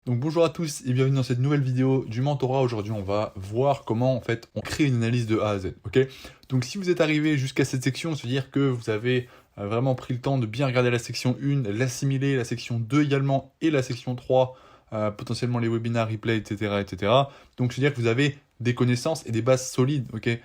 Donc bonjour à tous et bienvenue dans cette nouvelle vidéo du mentorat. Aujourd'hui on va voir comment en fait on crée une analyse de A à Z. Ok. Donc si vous êtes arrivé jusqu'à cette section, c'est-à-dire que vous avez vraiment pris le temps de bien regarder la section 1, l'assimiler, la section 2 également et la section 3, potentiellement les webinaires, replays, etc. etc. Donc c'est-à-dire que vous avez des connaissances et des bases solides, ok,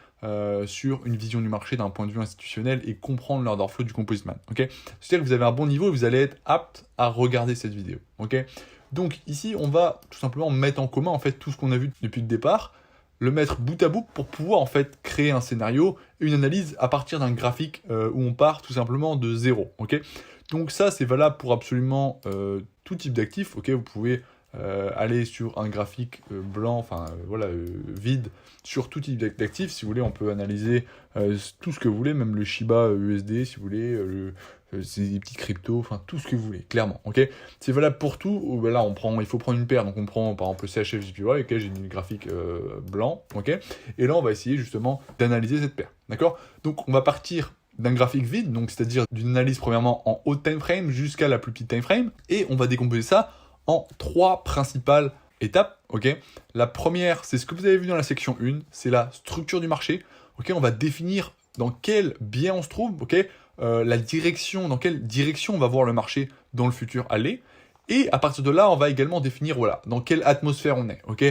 sur une vision du marché d'un point de vue institutionnel et comprendre l'order flow du composite man. Ok. C'est-à-dire que vous avez un bon niveau et vous allez être apte à regarder cette vidéo. Ok. Donc ici, on va tout simplement mettre en commun en fait tout ce qu'on a vu depuis le départ, le mettre bout à bout pour pouvoir en fait créer un scénario et une analyse à partir d'un graphique où on part tout simplement de zéro. Ok. Donc ça, c'est valable pour absolument tout type d'actif. Ok. Vous pouvez aller sur un graphique blanc, enfin voilà, vide, sur tout type d'actifs. Si vous voulez, on peut analyser tout ce que vous voulez, même le Shiba USD, si vous voulez, c'est des petits cryptos, enfin tout ce que vous voulez, clairement, ok. C'est valable pour tout. Là, il faut prendre une paire, donc on prend par exemple le CHF-JPY, ok, j'ai une graphique blanc, ok. Et là, on va essayer justement d'analyser cette paire, d'accord. Donc on va partir d'un graphique vide, donc c'est-à-dire d'une analyse premièrement en haut time frame jusqu'à la plus petite time frame, et on va décomposer ça en trois principales étapes, ok. La première, c'est ce que vous avez vu dans la section 1, c'est la structure du marché, ok. On va définir dans quel biais on se trouve, ok, la direction, dans quelle direction on va voir le marché dans le futur aller. Et à partir de là, on va également définir voilà, dans quelle atmosphère on est, ok,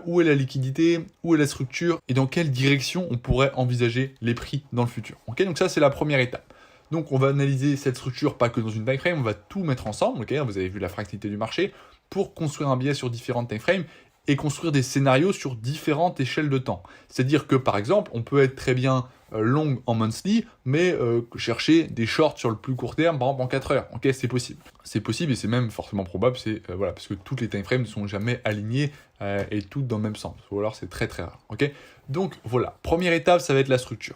où est la liquidité, où est la structure, et dans quelle direction on pourrait envisager les prix dans le futur. Ok, donc ça, c'est la première étape. Donc on va analyser cette structure pas que dans une time frame, on va tout mettre ensemble, ok, vous avez vu la fractalité du marché, pour construire un biais sur différentes time frames et construire des scénarios sur différentes échelles de temps. C'est-à-dire que par exemple, on peut être très bien long en monthly, mais chercher des shorts sur le plus court terme, par exemple en 4 heures. Ok, c'est possible. C'est possible et c'est même forcément probable, voilà, parce que toutes les time frames ne sont jamais alignées et toutes dans le même sens. Ou alors c'est très très rare. Ok, donc voilà, première étape, ça va être la structure.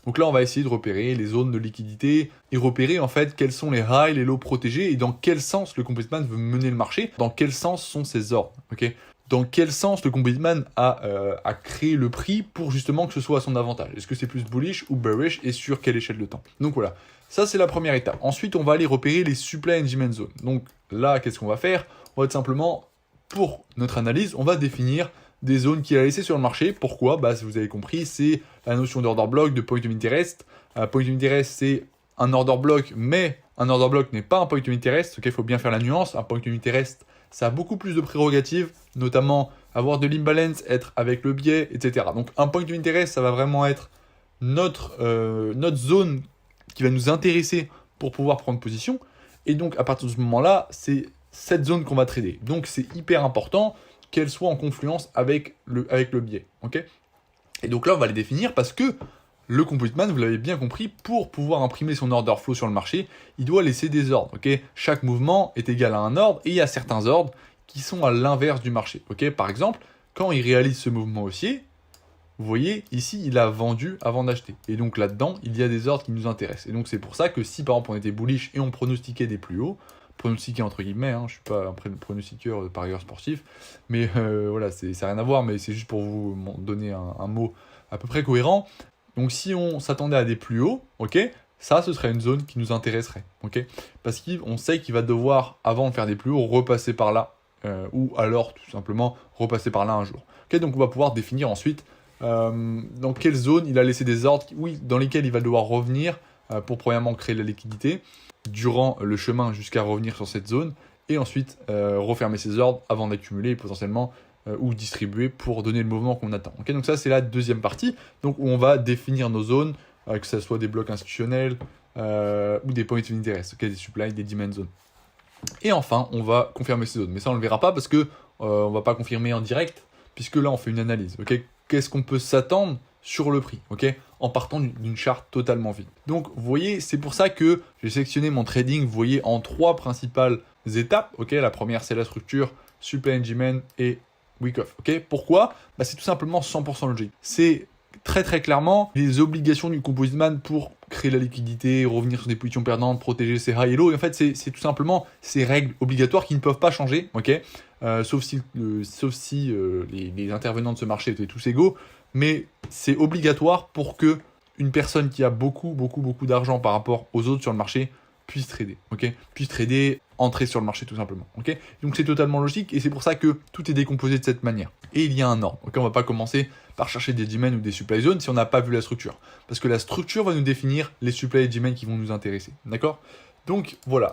Donc là, on va essayer de repérer les zones de liquidité et repérer en fait quels sont les highs, les lows protégés et dans quel sens le composite man veut mener le marché, dans quel sens sont ses ordres, ok. Dans quel sens le composite man a créé le prix pour justement que ce soit à son avantage. Est-ce que c'est plus bullish ou bearish et sur quelle échelle de temps. Donc voilà, ça c'est la première étape. Ensuite, on va aller repérer les supply and demand zones. Donc là, qu'est-ce qu'on va faire? On va tout simplement, pour notre analyse, on va définir des zones qu'il a laissées sur le marché. Pourquoi? Bah, si vous avez compris, c'est la notion d'order block, de point of interest. Point of interest, c'est un order block, mais un order block n'est pas un point of interest. Il faut bien faire la nuance. Un point of interest, ça a beaucoup plus de prérogatives, notamment avoir de l'imbalance, être avec le biais, etc. Donc un point of interest, ça va vraiment être notre zone qui va nous intéresser pour pouvoir prendre position. Et donc à partir de ce moment-là, c'est cette zone qu'on va trader. Donc c'est hyper important qu'elle soit en confluence avec le biais. Okay, et donc là, on va les définir parce que le composite man, vous l'avez bien compris, pour pouvoir imprimer son order flow sur le marché, il doit laisser des ordres. Okay, chaque mouvement est égal à un ordre et il y a certains ordres qui sont à l'inverse du marché. Okay, par exemple, quand il réalise ce mouvement haussier, vous voyez, ici, il a vendu avant d'acheter. Et donc là-dedans, il y a des ordres qui nous intéressent. Et donc c'est pour ça que si par exemple on était bullish et on pronostiquait des plus hauts, pronostiqué entre guillemets, hein, je suis pas un pronostiqueur de parieur sportif, mais voilà, ça n'a rien à voir, mais c'est juste pour vous donner un mot à peu près cohérent. Donc si on s'attendait à des plus hauts, ok, ça ce serait une zone qui nous intéresserait, ok, parce qu'on sait qu'il va devoir, avant de faire des plus hauts, repasser par là, ou alors tout simplement repasser par là un jour. Ok, donc on va pouvoir définir ensuite dans quelle zone il a laissé des ordres, oui, dans lesquels il va devoir revenir pour premièrement créer la liquidité durant le chemin jusqu'à revenir sur cette zone et ensuite refermer ses ordres avant d'accumuler potentiellement ou distribuer pour donner le mouvement qu'on attend. Okay, donc ça c'est la deuxième partie, donc où on va définir nos zones, que ce soit des blocs institutionnels ou des points of interest, okay, des supply, des demand zones. Et enfin, on va confirmer ces zones. Mais ça, on ne le verra pas parce que on ne va pas confirmer en direct, puisque là, on fait une analyse. Okay, qu'est-ce qu'on peut s'attendre sur le prix, okay, en partant d'une charte totalement vide. Donc, vous voyez, c'est pour ça que j'ai sélectionné mon trading, vous voyez, en trois principales étapes. Okay, la première, c'est la structure, supply and demand et week off. Okay, pourquoi? Bah, c'est tout simplement 100% logique. C'est très très clairement les obligations du composite man pour créer la liquidité, revenir sur des positions perdantes, protéger ses high et low. Et en fait, c'est tout simplement ces règles obligatoires qui ne peuvent pas changer, ok, sauf si les intervenants de ce marché étaient tous égaux. Mais c'est obligatoire pour que une personne qui a beaucoup d'argent par rapport aux autres sur le marché puisse trader, ok, puisse trader, entrer sur le marché tout simplement, ok. Donc c'est totalement logique et c'est pour ça que tout est décomposé de cette manière. Et il y a un ordre, ok, on va pas commencer par chercher des demans ou des supply zones si on n'a pas vu la structure, parce que la structure va nous définir les supply et demans qui vont nous intéresser, d'accord. Donc voilà,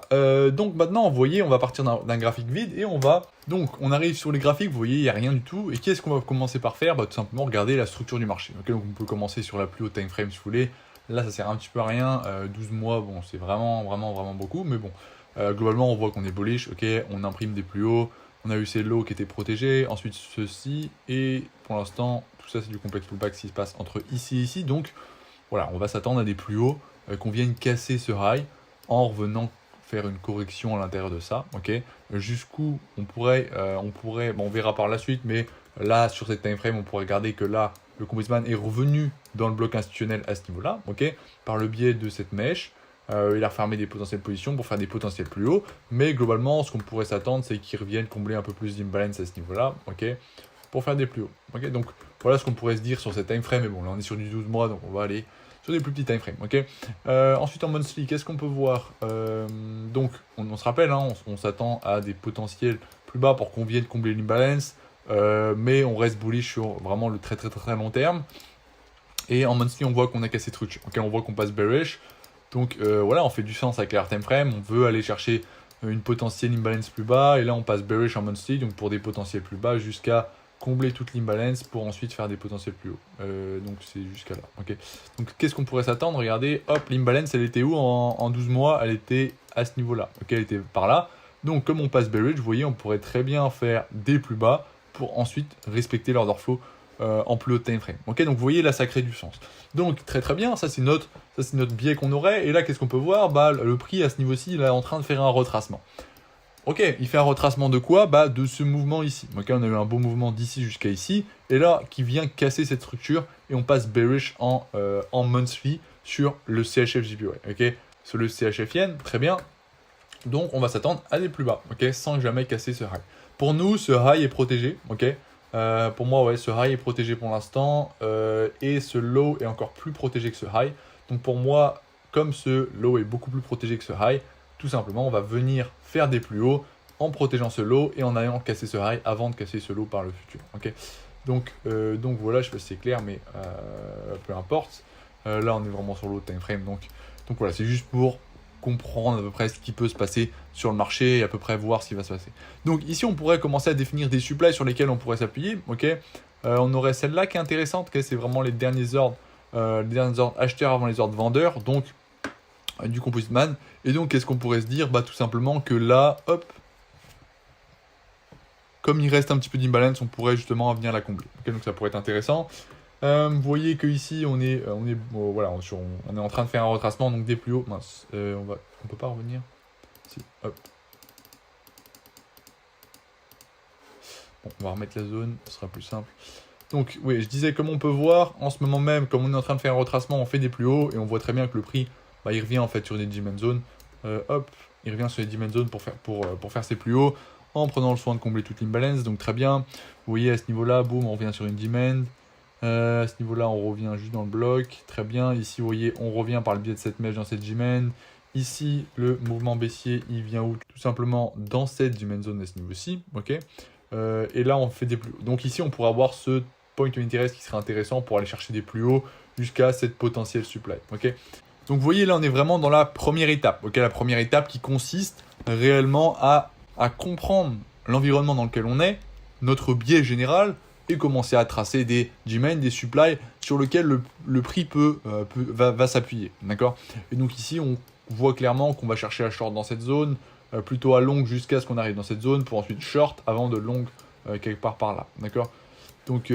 donc maintenant vous voyez on va partir d'un graphique vide et on arrive sur les graphiques, vous voyez il n'y a rien du tout. Et qu'est-ce qu'on va commencer par faire? Tout simplement regarder la structure du marché. Okay, donc on peut commencer sur la plus haute time frame si vous voulez. Là ça sert un petit peu à rien, 12 mois, bon c'est vraiment beaucoup, mais bon, globalement on voit qu'on est bullish, ok, on imprime des plus hauts, on a eu ces lows qui étaient protégés, ensuite ceci, et pour l'instant tout ça c'est du complex pullback qui se passe entre ici et ici, donc voilà, on va s'attendre à des plus hauts, qu'on vienne casser ce high, en revenant faire une correction à l'intérieur de ça, ok. Jusqu'où on pourrait, bon, on verra par la suite, mais là sur cette time frame on pourrait regarder que là le Composite est revenu dans le bloc institutionnel à ce niveau-là, ok, par le biais de cette mèche. Il a refermé des potentielles positions pour faire des potentiels plus hauts, mais globalement ce qu'on pourrait s'attendre c'est qu'il revienne combler un peu plus d'imbalance à ce niveau-là, ok, pour faire des plus hauts, ok. Donc voilà ce qu'on pourrait se dire sur cette time frame, mais bon là on est sur du 12 mois donc on va aller sur des plus petits time frames, ok. Ensuite en monthly, qu'est-ce qu'on peut voir? Donc on se rappelle, hein, on s'attend à des potentiels plus bas pour qu'on vienne combler l'imbalance, mais on reste bullish sur vraiment le très long terme. Et en monthly on voit qu'on a cassé truc, ok, on voit qu'on passe bearish. Donc voilà, on fait du sens avec la time frame, on veut aller chercher une potentielle imbalance plus bas, et là on passe bearish en monthly, donc pour des potentiels plus bas jusqu'à combler toute l'imbalance pour ensuite faire des potentiels plus hauts. Donc c'est jusqu'à là, ok. Donc qu'est-ce qu'on pourrait s'attendre? Regardez, hop, l'imbalance elle était où en 12 mois? Elle était à ce niveau-là, ok, elle était par là. Donc comme on passe bearish, vous voyez, on pourrait très bien faire des plus bas pour ensuite respecter l'order flow en plus haut time frame. Ok, donc vous voyez là ça crée du sens. Donc très bien, ça c'est notre biais qu'on aurait. Et là qu'est-ce qu'on peut voir? Le prix à ce niveau-ci il est en train de faire un retracement. Ok, il fait un retracement de quoi? De ce mouvement ici. Ok, on a eu un beau mouvement d'ici jusqu'à ici, et là qui vient casser cette structure, et on passe bearish en monthly sur le CHF-JPY. Ok, sur le CHF-Yen, très bien. Donc on va s'attendre à des plus bas, ok, sans jamais casser ce high. Pour nous, ce high est protégé, ok. Pour moi, ouais, ce high est protégé pour l'instant, et ce low est encore plus protégé que ce high. Donc pour moi, comme ce low est beaucoup plus protégé que ce high, tout simplement, on va venir faire des plus hauts en protégeant ce low et en allant casser ce high avant de casser ce low par le futur. Ok. Donc voilà, je sais pas si c'est clair, mais peu importe. Là, on est vraiment sur l'autre time frame. Donc voilà, c'est juste pour comprendre à peu près ce qui peut se passer sur le marché et à peu près voir ce qui va se passer. Donc ici, on pourrait commencer à définir des supplies sur lesquels on pourrait s'appuyer. Ok. On aurait celle-là qui est intéressante. Okay, c'est vraiment les derniers ordres acheteurs avant les ordres vendeurs. Donc du Composite Man. Et donc qu'est-ce qu'on pourrait se dire? Tout simplement que là, hop, comme il reste un petit peu d'imbalance, on pourrait justement venir la combler. Okay, donc ça pourrait être intéressant. Vous voyez que ici on est en train de faire un retracement, donc des plus hauts. Mince, on peut pas revenir. Si, hop. Bon, on va remettre la zone, ce sera plus simple. Donc oui, je disais, comme on peut voir, en ce moment même, comme on est en train de faire un retracement, on fait des plus hauts et on voit très bien que le prix, il revient en fait sur des demand zones. Hop, il revient sur les demand zones pour faire ses plus hauts en prenant le soin de combler toute l'imbalance. Donc très bien. Vous voyez à ce niveau-là, boum, on revient sur une demand. À ce niveau-là, on revient juste dans le bloc. Très bien. Ici, vous voyez, on revient par le biais de cette mèche dans cette demand. Ici, le mouvement baissier, il vient où? Tout simplement dans cette demand zone à ce niveau-ci. Ok. Et là, on fait des plus hauts. Donc ici, on pourra avoir ce point of interest qui serait intéressant pour aller chercher des plus hauts jusqu'à cette potentielle supply. Ok. Donc vous voyez, là, on est vraiment dans la première étape. Ok, la première étape qui consiste réellement à comprendre l'environnement dans lequel on est, notre biais général, et commencer à tracer des demand, des supplies sur lesquels le prix va s'appuyer. D'accord. Et donc ici, on voit clairement qu'on va chercher à short dans cette zone, plutôt à long jusqu'à ce qu'on arrive dans cette zone, pour ensuite short avant de long quelque part par là. D'accord. Donc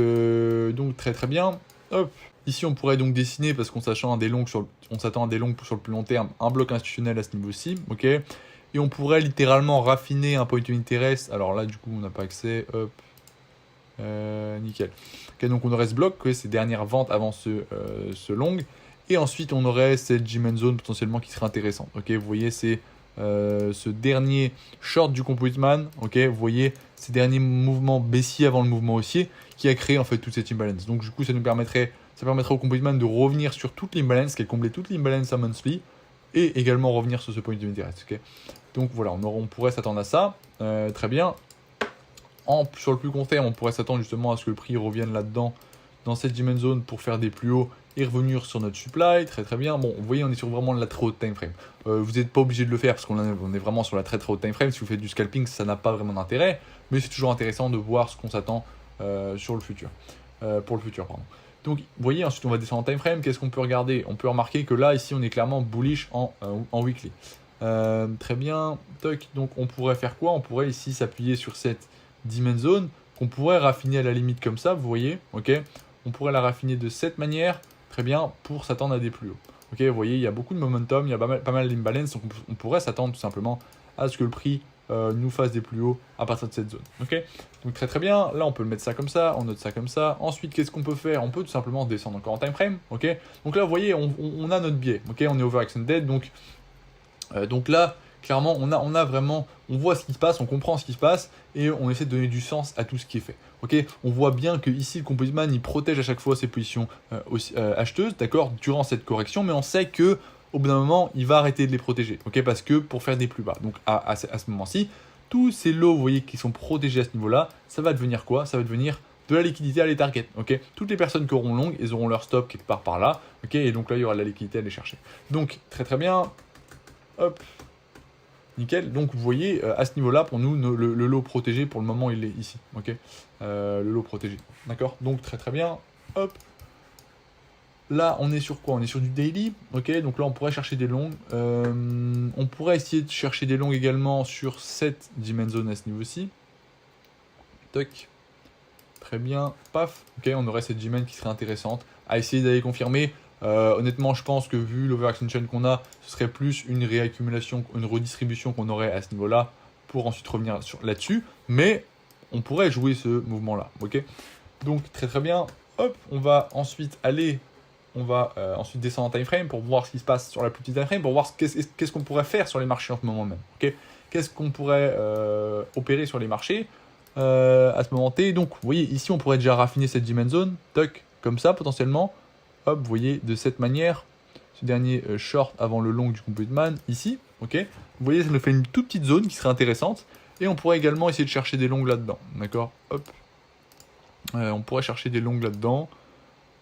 très bien. Hop. Ici, on pourrait donc dessiner, parce qu'on s'attend à des longs sur le plus long terme, un bloc institutionnel à ce niveau-ci, ok. Et on pourrait littéralement raffiner un point of interest. Alors là, du coup, on n'a pas accès. Hop. Nickel. Ok, donc on aurait ce bloc, ces dernières ventes avant ce long. Et ensuite, on aurait cette G-Man zone potentiellement qui serait intéressante. Ok, vous voyez, c'est ce dernier short du Composite Man. Ok, vous voyez ces derniers mouvements baissiers avant le mouvement haussier qui a créé en fait toute cette imbalance. Donc du coup, ça permettrait au Composite Man de revenir sur toute l'imbalance, qu'elle comblait toute l'imbalance à monthly, et également revenir sur ce point d'intérêt. Ok, donc voilà, on pourrait s'attendre à ça. Très bien. Sur le plus court terme, on pourrait s'attendre justement à ce que le prix revienne là-dedans, dans cette diamond zone, pour faire des plus hauts et revenir sur notre supply. Très bien. Bon, vous voyez, on est sur vraiment la très haute time frame. Vous n'êtes pas obligé de le faire parce qu'on est vraiment sur la très haute time frame. Si vous faites du scalping, ça n'a pas vraiment d'intérêt, mais c'est toujours intéressant de voir ce qu'on s'attend sur le futur. Pour le futur, pardon. Donc, vous voyez, ensuite on va descendre en time frame. Qu'est-ce qu'on peut regarder? On peut remarquer que là, ici, on est clairement bullish en weekly. Très bien. Toc. Donc, on pourrait faire quoi? On pourrait ici s'appuyer sur cette diamond zone qu'on pourrait raffiner à la limite comme ça, vous voyez, ok. On pourrait la raffiner de cette manière, très bien, pour s'attendre à des plus hauts. Ok, vous voyez, il y a beaucoup de momentum, il y a pas mal d'imbalance, donc on pourrait s'attendre tout simplement à ce que le prix nous fasse des plus hauts à partir de cette zone. Ok, donc très bien. Là, on peut le mettre ça comme ça, on note ça comme ça. Ensuite, qu'est-ce qu'on peut faire? On peut tout simplement descendre encore en time frame. Ok, donc là, vous voyez, on a notre biais. Ok, on est overextended, donc là, clairement, on a vraiment, on voit ce qui se passe, on comprend ce qui se passe et on essaie de donner du sens à tout ce qui est fait. Ok, on voit bien que ici le Composite Man il protège à chaque fois ses positions acheteuses, d'accord, durant cette correction, mais on sait que au bout d'un moment il va arrêter de les protéger, ok, parce que pour faire des plus bas. Donc à ce moment-ci, tous ces lots, vous voyez, qui sont protégés à ce niveau-là, ça va devenir quoi? Ça va devenir de la liquidité à les targets, ok. Toutes les personnes qui auront long, ils auront leur stop quelque part par là, ok, et donc là il y aura de la liquidité à aller chercher. Donc très bien. Hop, nickel. Donc vous voyez, à ce niveau-là, pour nous, le lot protégé, pour le moment, il est ici. Ok, le lot protégé. D'accord. Donc très bien. Hop. Là, on est sur quoi? On est sur du daily. Ok, donc là, on pourrait chercher des longs. On pourrait essayer de chercher des longs également sur cette diamond zone à ce niveau-ci. Toc. Très bien. Paf. Ok, on aurait cette diamond qui serait intéressante à essayer d'aller confirmer. Honnêtement, je pense que vu l'overextension qu'on a, ce serait plus une réaccumulation, une redistribution qu'on aurait à ce niveau-là pour ensuite revenir là-dessus. Mais on pourrait jouer ce mouvement-là. Ok. Donc très bien. Hop, on va ensuite ensuite descendre en time frame pour voir ce qui se passe sur la plus petite time frame, pour voir qu'est-ce qu'on pourrait faire sur les marchés en ce moment même. Ok. Qu'est-ce qu'on pourrait opérer sur les marchés à ce moment T. Donc, vous voyez, ici, on pourrait déjà raffiner cette diamond zone, toc, comme ça potentiellement. Hop, vous voyez, de cette manière, ce dernier short avant le long du Composite Man, ici, ok. Vous voyez, ça nous fait une toute petite zone qui serait intéressante. Et on pourrait également essayer de chercher des longs là-dedans, d'accord. Hop. On pourrait chercher des longs là-dedans,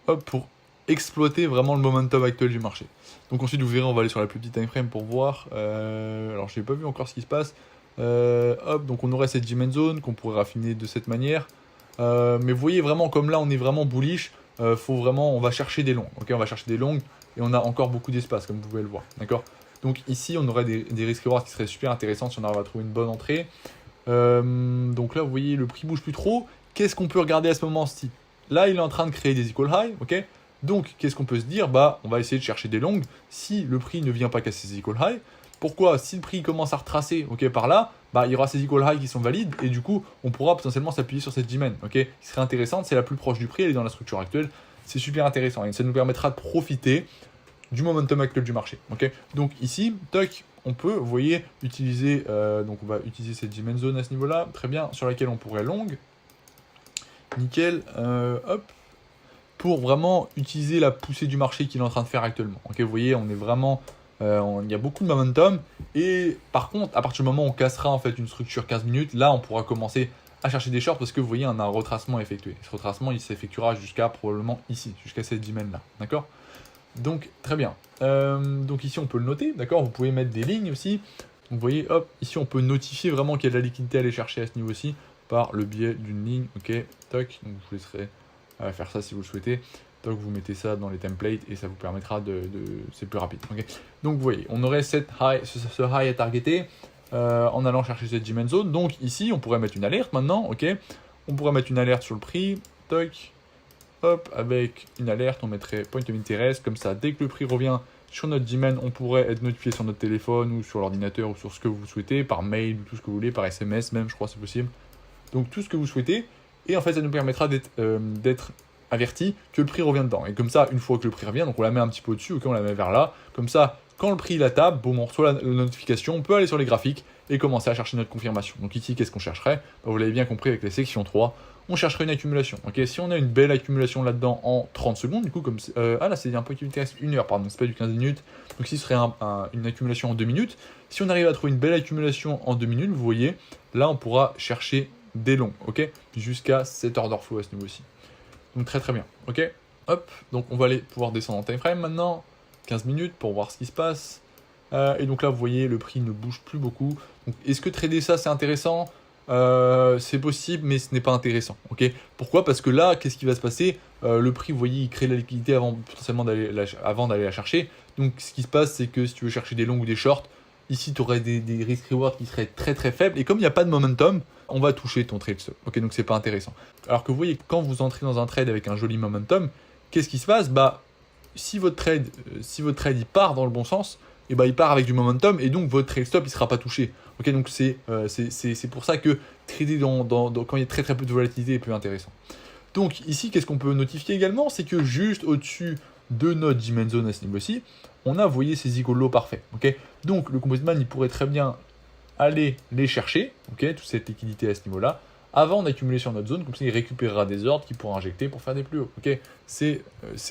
hop, pour exploiter vraiment le momentum actuel du marché. Donc ensuite, vous verrez, on va aller sur la plus petite time frame pour voir. Alors, je n'ai pas vu encore ce qui se passe. Hop, donc on aurait cette diamond zone qu'on pourrait raffiner de cette manière. Mais vous voyez vraiment, comme là, on est vraiment bullish. On va chercher des longs, ok, on va chercher des longues et on a encore beaucoup d'espace comme vous pouvez le voir, d'accord. Donc ici on aurait des risques rewards qui seraient super intéressants si on arrive à trouver une bonne entrée. Donc là vous voyez le prix bouge plus trop. Qu'est-ce qu'on peut regarder à ce moment-ci? Là il est en train de créer des equal high, ok. Donc qu'est-ce qu'on peut se dire? Bah on va essayer de chercher des longues si le prix ne vient pas casser ces equal high. Pourquoi? Si le prix commence à retracer, ok, par là, bah, il y aura ces equal high qui sont valides et du coup, on pourra potentiellement s'appuyer sur cette diamond, ok, qui serait intéressante. C'est la plus proche du prix, elle est dans la structure actuelle. C'est super intéressant et ça nous permettra de profiter du momentum actuel du marché, ok. Donc ici, toc, on peut, vous voyez, utiliser, donc on va utiliser cette diamond zone à ce niveau-là, très bien, sur laquelle on pourrait long, nickel, hop, pour vraiment utiliser la poussée du marché qu'il est en train de faire actuellement. Ok, vous voyez, on est vraiment, il y a beaucoup de momentum. Et par contre, à partir du moment où on cassera en fait une structure 15 minutes, là, on pourra commencer à chercher des shorts parce que vous voyez, on a un retracement effectué. Ce retracement, il s'effectuera jusqu'à probablement ici, jusqu'à cette diamond là, d'accord. Donc très bien. Donc ici, on peut le noter, d'accord. Vous pouvez mettre des lignes aussi. Donc vous voyez, hop, ici, on peut notifier vraiment qu'il y a de la liquidité à aller chercher à ce niveau-ci par le biais d'une ligne. Ok, toc. Donc je vous laisserai faire ça si vous le souhaitez. Donc vous mettez ça dans les templates et ça vous permettra c'est plus rapide. Okay. Donc vous voyez, on aurait ce high à targeter en allant chercher cette diamond zone. Donc ici, on pourrait mettre une alerte maintenant. Ok, on pourrait mettre une alerte sur le prix. Toc, hop, avec une alerte, on mettrait point of interest. Comme ça, dès que le prix revient sur notre diamond, on pourrait être notifié sur notre téléphone ou sur l'ordinateur ou sur ce que vous souhaitez, par mail ou tout ce que vous voulez, par SMS même, je crois c'est possible. Donc tout ce que vous souhaitez. Et en fait, ça nous permettra d'être averti que le prix revient dedans. Et comme ça, une fois que le prix revient, donc on la met un petit peu au-dessus, ok, on la met vers là. Comme ça, Quand le prix il tape, bon, on reçoit la notification, on peut aller sur les graphiques et commencer à chercher notre confirmation. Donc ici, qu'est-ce qu'on chercherait? Vous l'avez bien compris avec les sections 3, on chercherait une accumulation. Ok, si on a une belle accumulation là-dedans en 30 secondes, du coup, comme ah là, c'est un peu qui intéresse 1 heure, pardon, c'est pas du 15 minutes. Donc ici, ce serait une accumulation en 2 minutes. Si on arrive à trouver une belle accumulation en 2 minutes, vous voyez, là, on pourra chercher des longs, ok, jusqu'à 7 order flow à ce niveau-ci. Donc très très bien, ok. Hop, donc on va aller pouvoir descendre en time frame maintenant, 15 minutes pour voir ce qui se passe. Et donc là, vous voyez, le prix ne bouge plus beaucoup. Donc, est-ce que trader ça, c'est intéressant? C'est possible, mais ce n'est pas intéressant. Ok. Pourquoi? Parce que là, qu'est-ce qui va se passer? Le prix, vous voyez, il crée la liquidité potentiellement avant d'aller la chercher. Donc, ce qui se passe, c'est que si tu veux chercher des longs ou des shorts, ici, tu aurais des risk-reward qui seraient très très faibles. Et comme il n'y a pas de momentum, on va toucher ton trade stop. Ok, donc c'est pas intéressant. Alors que vous voyez, quand vous entrez dans un trade avec un joli momentum, qu'est-ce qui se passe? Bah, si votre trade il part dans le bon sens, et bah, il part avec du momentum et donc votre trade stop il sera pas touché. Ok, donc c'est pour ça que trader quand il y a très très peu de volatilité est plus intéressant. Donc ici, qu'est-ce qu'on peut notifier également? C'est que juste au-dessus de notre Diamond Zone à ce niveau-ci, on a, vous voyez, ces equal lows parfaits. Ok, donc le Composite Man il pourrait très bien aller les chercher, ok, toute cette liquidité à ce niveau-là, avant d'accumuler sur notre zone, comme ça il récupérera des ordres qu'il pourra injecter pour faire des plus hauts. Ok, c'est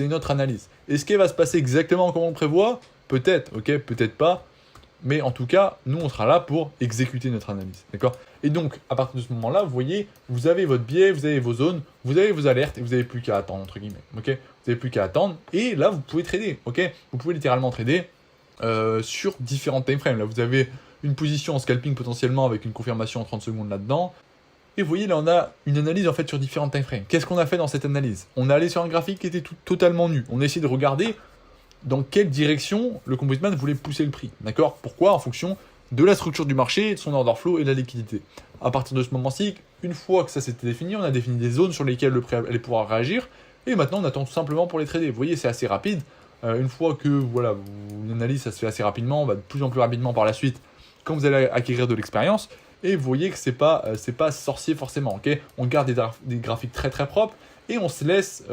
notre analyse. Est-ce qu'elle va se passer exactement comme on le prévoit? Peut-être, ok, peut-être pas. Mais en tout cas, nous, on sera là pour exécuter notre analyse. D'accord? Et donc, à partir de ce moment-là, vous voyez, vous avez votre biais, vous avez vos zones, vous avez vos alertes et vous n'avez plus qu'à attendre, entre guillemets. Ok? Vous n'avez plus qu'à attendre. Et là, vous pouvez trader. Ok? Vous pouvez littéralement trader sur différents time frames. Là, vous avez une position en scalping potentiellement avec une confirmation en 30 secondes là-dedans. Et vous voyez, là, on a une analyse en fait sur différents time frames. Qu'est-ce qu'on a fait dans cette analyse? On est allé sur un graphique qui était totalement nu. On a essayé de regarder dans quelle direction le Composite Man voulait pousser le prix. D'accord? Pourquoi? En fonction de la structure du marché, de son order flow et de la liquidité. À partir de ce moment-ci, une fois que ça s'était défini, on a défini des zones sur lesquelles le prix allait pouvoir réagir. Et maintenant, on attend tout simplement pour les trader. Vous voyez, c'est assez rapide. Une fois que voilà, une analyse, ça se fait assez rapidement, on va de plus en plus rapidement par la suite quand vous allez acquérir de l'expérience. Et vous voyez que c'est pas sorcier forcément. Ok, on garde des graphiques très très propres et on se laisse.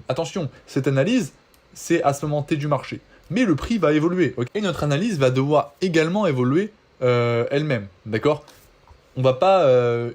Attention, cette analyse, c'est à ce moment T du marché. Mais le prix va évoluer. Okay, et notre analyse va devoir également évoluer elle-même. D'accord? On va pas,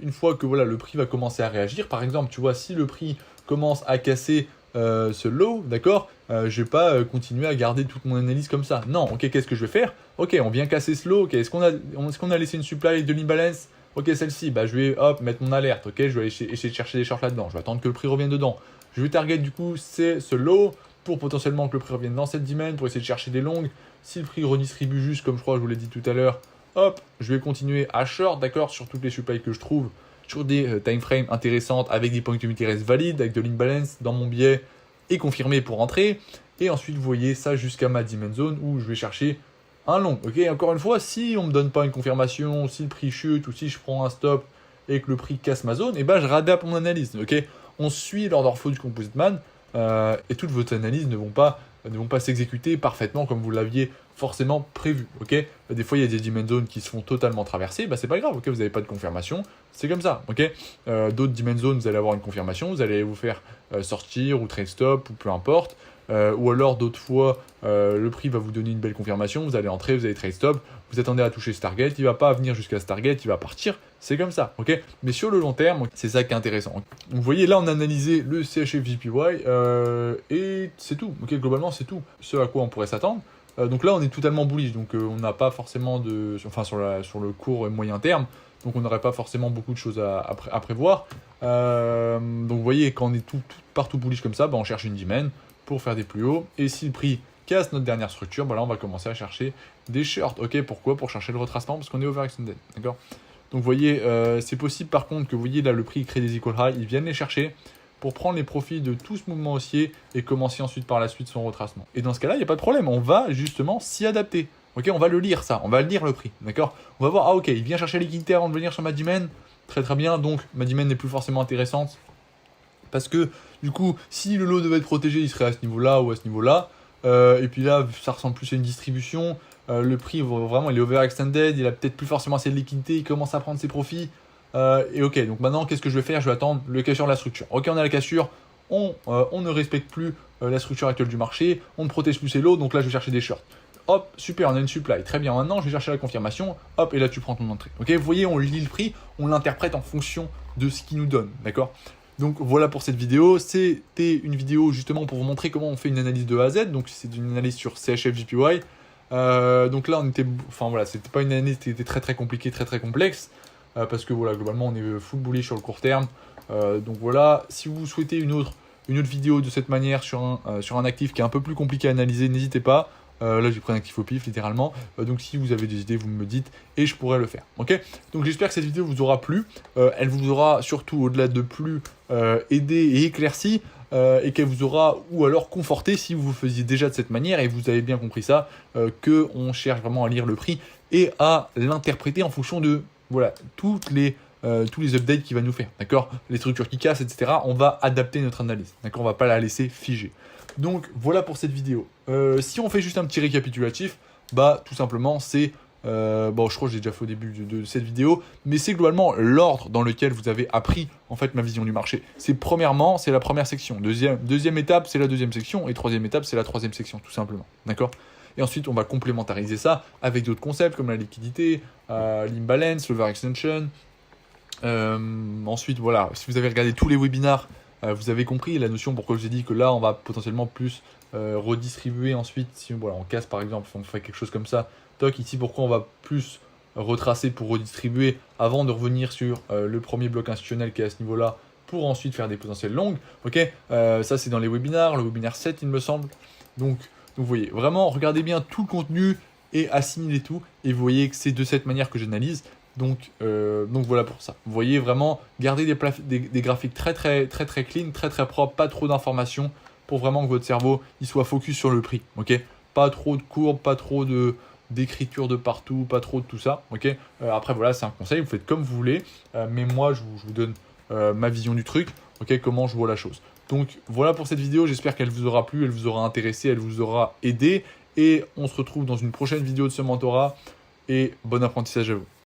une fois que voilà, le prix va commencer à réagir, par exemple, tu vois, si le prix commence à casser ce low, d'accord, je vais pas continuer à garder toute mon analyse comme ça. Non, ok, qu'est-ce que je vais faire? Ok, on vient casser ce low, ok, est-ce qu'on a laissé une supply de l'imbalance? Ok, celle-ci, bah, je vais hop, mettre mon alerte, ok, je vais essayer de chercher des shorts là-dedans, je vais attendre que le prix revienne dedans. Je vais target du coup, c'est ce low, pour potentiellement que le prix revienne dans cette dimension, pour essayer de chercher des longues. Si le prix redistribue juste, comme je crois que je vous l'ai dit tout à l'heure, hop, je vais continuer à short, d'accord, sur toutes les supplies que je trouve, sur des time frames intéressantes, avec des points de valides, avec de l'imbalance dans mon biais, et confirmé pour entrer. Et ensuite, vous voyez ça jusqu'à ma dimension zone, où je vais chercher un long. Ok, encore une fois, si on ne me donne pas une confirmation, si le prix chute, ou si je prends un stop, et que le prix casse ma zone, et ben je réadapte mon analyse, ok. On suit l'order flow du Composite Man, et toutes vos analyses ne vont pas s'exécuter parfaitement comme vous l'aviez forcément prévu. Ok, des fois il y a des dimension zones qui se font totalement traverser, bah c'est pas grave. Ok, vous n'avez pas de confirmation, c'est comme ça. Ok, d'autres dimension zones vous allez avoir une confirmation, vous allez vous faire sortir ou trade stop ou peu importe. Ou alors d'autres fois le prix va vous donner une belle confirmation, vous allez entrer, vous allez trade stop, vous attendez à toucher ce target, il va pas venir jusqu'à ce target, il va partir, c'est comme ça, ok. Mais sur le long terme, c'est ça qui est intéressant. Donc, vous voyez là on a analysé le CHF JPY et c'est tout, ok, globalement c'est tout, ce à quoi on pourrait s'attendre. Donc là on est totalement bullish, donc on n'a pas forcément sur le court et moyen terme, donc on n'aurait pas forcément beaucoup de choses à prévoir. Donc vous voyez quand on est partout bullish comme ça, bah, on cherche une dimen pour faire des plus hauts, et si le prix casse notre dernière structure, bah là on va commencer à chercher des shorts. Ok, pourquoi? Pour chercher le retracement, parce qu'on est overextended, d'accord. Donc vous voyez, c'est possible par contre que vous voyez là le prix crée des equal high, ils viennent les chercher pour prendre les profits de tout ce mouvement haussier et commencer ensuite par la suite son retracement. Et dans ce cas-là, il n'y a pas de problème, on va justement s'y adapter. Ok, on va le lire ça, on va lire le prix, d'accord. On va voir, ah ok, il vient chercher l'équité avant de venir sur ma dimen, très très bien, donc ma dimen n'est plus forcément intéressante. Parce que du coup, si le lot devait être protégé, il serait à ce niveau-là ou à ce niveau-là. Et puis là, ça ressemble plus à une distribution. Le prix, vraiment, il est overextended. Il a peut-être plus forcément assez de liquidité. Il commence à prendre ses profits. Et ok, donc maintenant, qu'est-ce que je vais faire? Je vais attendre le cassure de la structure. Ok, on a la cassure. On ne respecte plus la structure actuelle du marché. On ne protège plus ses lots. Donc là, je vais chercher des shorts. hop, super, on a une supply, très bien, maintenant je vais chercher la confirmation, hop, et là tu prends ton entrée. Ok, vous voyez, on lit le prix, on l'interprète en fonction de ce qu'il nous donne, d'accord? Donc voilà pour cette vidéo, c'était une vidéo justement pour vous montrer comment on fait une analyse de A à Z, donc c'est une analyse sur CHF-JPY. Donc là, c'était pas une analyse qui était très compliquée, très complexe, parce que voilà, globalement on est full bullish sur le court terme. Donc voilà, si vous souhaitez une autre vidéo de cette manière sur un actif qui est un peu plus compliqué à analyser, n'hésitez pas. Là j'ai pris un actif au pif littéralement, donc si vous avez des idées vous me dites et je pourrai le faire, ok? Donc j'espère que cette vidéo vous aura plu, elle vous aura surtout au-delà de plus aidé et éclairci, et qu'elle vous aura ou alors conforté si vous faisiez déjà de cette manière et vous avez bien compris ça, qu'on cherche vraiment à lire le prix et à l'interpréter en fonction de voilà, tous les updates qu'il va nous faire, d'accord? Les structures qui cassent, etc. On va adapter notre analyse, d'accord? On va pas la laisser figer. Donc voilà pour cette vidéo. Si on fait juste un petit récapitulatif, bah tout simplement c'est, bon je crois que j'ai déjà fait au début de cette vidéo, mais c'est globalement l'ordre dans lequel vous avez appris en fait ma vision du marché. C'est premièrement, c'est la première section, deuxième étape c'est la deuxième section, et troisième étape c'est la troisième section, tout simplement, d'accord? Et ensuite on va complémentariser ça avec d'autres concepts comme la liquidité, l'imbalance, l'overextension. Ensuite voilà, si vous avez regardé tous les webinars, vous avez compris la notion pourquoi je vous ai dit que là on va potentiellement plus redistribuer ensuite, si voilà, on casse par exemple, on fait quelque chose comme ça, toc, ici pourquoi on va plus retracer pour redistribuer avant de revenir sur le premier bloc institutionnel qui est à ce niveau là pour ensuite faire des potentielles longues, ok, ça c'est dans les webinars, le webinaire 7 il me semble, donc vous voyez, vraiment regardez bien tout le contenu et assimilez tout et vous voyez que c'est de cette manière que j'analyse. Donc voilà pour ça. Vous voyez vraiment, garder des graphiques très clean, très propres, pas trop d'informations pour vraiment que votre cerveau il soit focus sur le prix. Ok, pas trop de courbes, pas trop d'écriture de partout, pas trop de tout ça. Ok, après voilà, c'est un conseil, vous faites comme vous voulez, mais moi je vous donne ma vision du truc. Ok, comment je vois la chose. Donc voilà pour cette vidéo. J'espère qu'elle vous aura plu, elle vous aura intéressé, elle vous aura aidé. Et on se retrouve dans une prochaine vidéo de ce mentorat. Et bon apprentissage à vous.